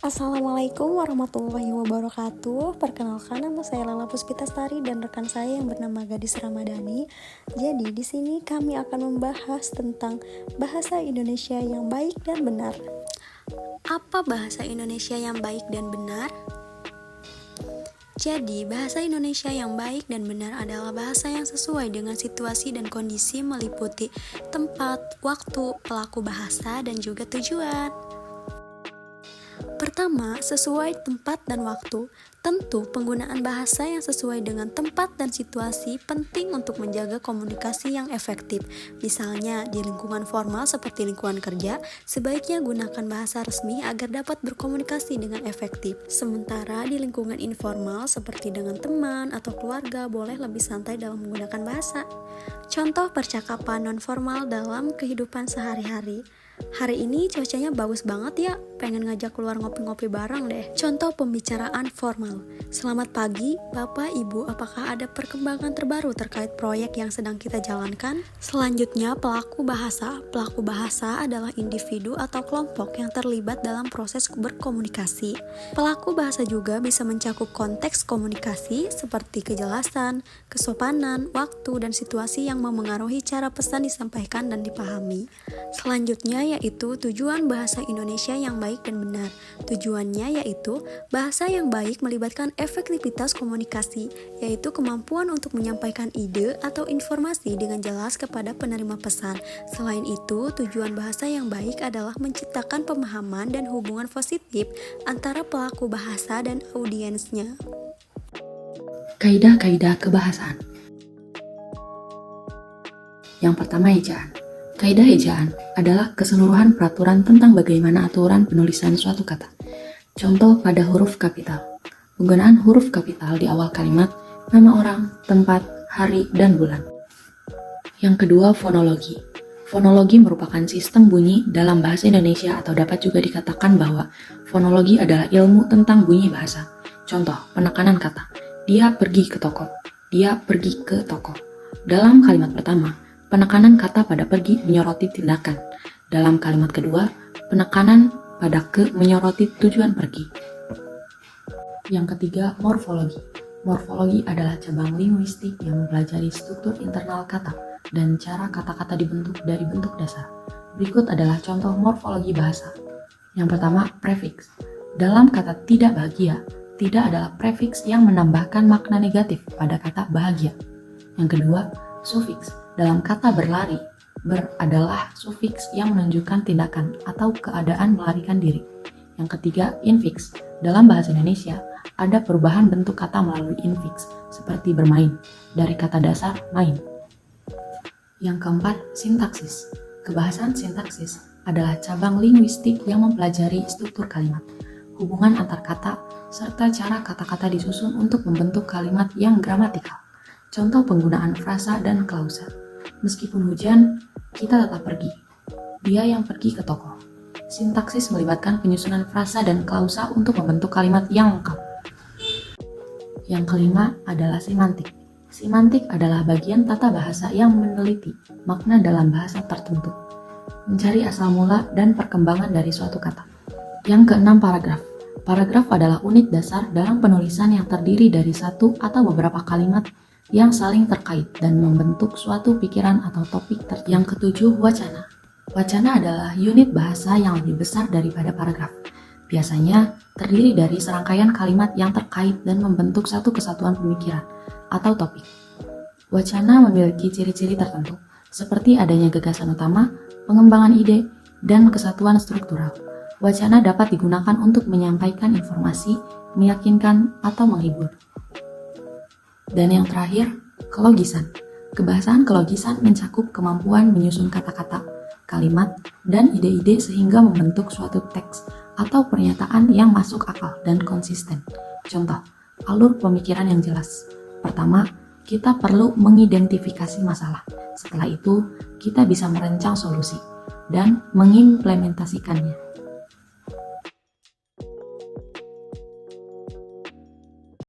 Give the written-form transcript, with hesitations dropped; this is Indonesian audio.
Assalamualaikum warahmatullahi wabarakatuh. Perkenalkan, nama saya Lala Puspitastari dan rekan saya yang bernama Gadis Ramadhani. Jadi di sini kami akan membahas tentang bahasa Indonesia yang baik dan benar. Apa bahasa Indonesia yang baik dan benar? Jadi, bahasa Indonesia yang baik dan benar adalah bahasa yang sesuai dengan situasi dan kondisi, meliputi tempat, waktu, pelaku bahasa, dan juga tujuan. Pertama, sesuai tempat dan waktu. Tentu, penggunaan bahasa yang sesuai dengan tempat dan situasi penting untuk menjaga komunikasi yang efektif. Misalnya, di lingkungan formal seperti lingkungan kerja, sebaiknya gunakan bahasa resmi agar dapat berkomunikasi dengan efektif. Sementara di lingkungan informal seperti dengan teman atau keluarga, boleh lebih santai dalam menggunakan bahasa. Contoh percakapan non-formal dalam kehidupan sehari-hari. Hari ini cuacanya bagus banget ya, pengen ngajak keluar ngopi-ngopi bareng deh. Contoh pembicaraan formal. Selamat pagi, Bapak, Ibu, apakah ada perkembangan terbaru terkait proyek yang sedang kita jalankan? Selanjutnya, pelaku bahasa. Pelaku bahasa adalah individu atau kelompok yang terlibat dalam proses berkomunikasi. Pelaku bahasa juga bisa mencakup konteks komunikasi seperti kejelasan, kesopanan, waktu, dan situasi yang memengaruhi cara pesan disampaikan dan dipahami. Selanjutnya yaitu tujuan bahasa Indonesia yang baik dan benar. Tujuannya yaitu bahasa yang baik melibatkan efektivitas komunikasi, yaitu kemampuan untuk menyampaikan ide atau informasi dengan jelas kepada penerima pesan. Selain itu, tujuan bahasa yang baik adalah menciptakan pemahaman dan hubungan positif antara pelaku bahasa dan audiensnya. Kaidah-kaidah kebahasaan. Yang pertama, ejaan. Kaidah ejaan adalah keseluruhan peraturan tentang bagaimana aturan penulisan suatu kata. Contoh pada huruf kapital. Penggunaan huruf kapital di awal kalimat, nama orang, tempat, hari, dan bulan. Yang kedua, fonologi. Fonologi merupakan sistem bunyi dalam bahasa Indonesia atau dapat juga dikatakan bahwa fonologi adalah ilmu tentang bunyi bahasa. Contoh, penekanan kata. Dia pergi ke toko. Dia pergi ke toko. Dalam kalimat pertama, penekanan kata pada pergi menyoroti tindakan. Dalam kalimat kedua, penekanan pada ke menyoroti tujuan pergi. Yang ketiga, morfologi. Morfologi adalah cabang linguistik yang mempelajari struktur internal kata dan cara kata-kata dibentuk dari bentuk dasar. Berikut adalah contoh morfologi bahasa. Yang pertama, prefiks. Dalam kata tidak bahagia, tidak adalah prefiks yang menambahkan makna negatif pada kata bahagia. Yang kedua, sufiks. Dalam kata berlari, adalah sufiks yang menunjukkan tindakan atau keadaan melarikan diri. Yang ketiga, infiks. Dalam bahasa Indonesia, ada perubahan bentuk kata melalui infiks, seperti bermain, dari kata dasar main. Yang keempat, sintaksis. Kebahasaan sintaksis adalah cabang linguistik yang mempelajari struktur kalimat, hubungan antar kata, serta cara kata-kata disusun untuk membentuk kalimat yang gramatikal. Contoh penggunaan frasa dan klausa. Meskipun hujan, kita tetap pergi. Dia yang pergi ke toko. Sintaksis melibatkan penyusunan frasa dan klausa untuk membentuk kalimat yang lengkap. Yang kelima adalah semantik. Semantik adalah bagian tata bahasa yang meneliti makna dalam bahasa tertentu, mencari asal mula dan perkembangan dari suatu kata. Yang keenam, paragraf. Paragraf adalah unit dasar dalam penulisan yang terdiri dari satu atau beberapa kalimat yang saling terkait dan membentuk suatu pikiran atau topik tertentu. Yang ketujuh, wacana. Wacana adalah unit bahasa yang lebih besar daripada paragraf. Biasanya terdiri dari serangkaian kalimat yang terkait dan membentuk satu kesatuan pemikiran atau topik. Wacana memiliki ciri-ciri tertentu, seperti adanya gagasan utama, pengembangan ide, dan kesatuan struktural. Wacana dapat digunakan untuk menyampaikan informasi, meyakinkan, atau menghibur. Dan yang terakhir, kelogisan. Kebahasaan kelogisan mencakup kemampuan menyusun kata-kata, kalimat, dan ide-ide sehingga membentuk suatu teks atau pernyataan yang masuk akal dan konsisten. Contoh, alur pemikiran yang jelas. Pertama, kita perlu mengidentifikasi masalah. Setelah itu, kita bisa merancang solusi dan mengimplementasikannya.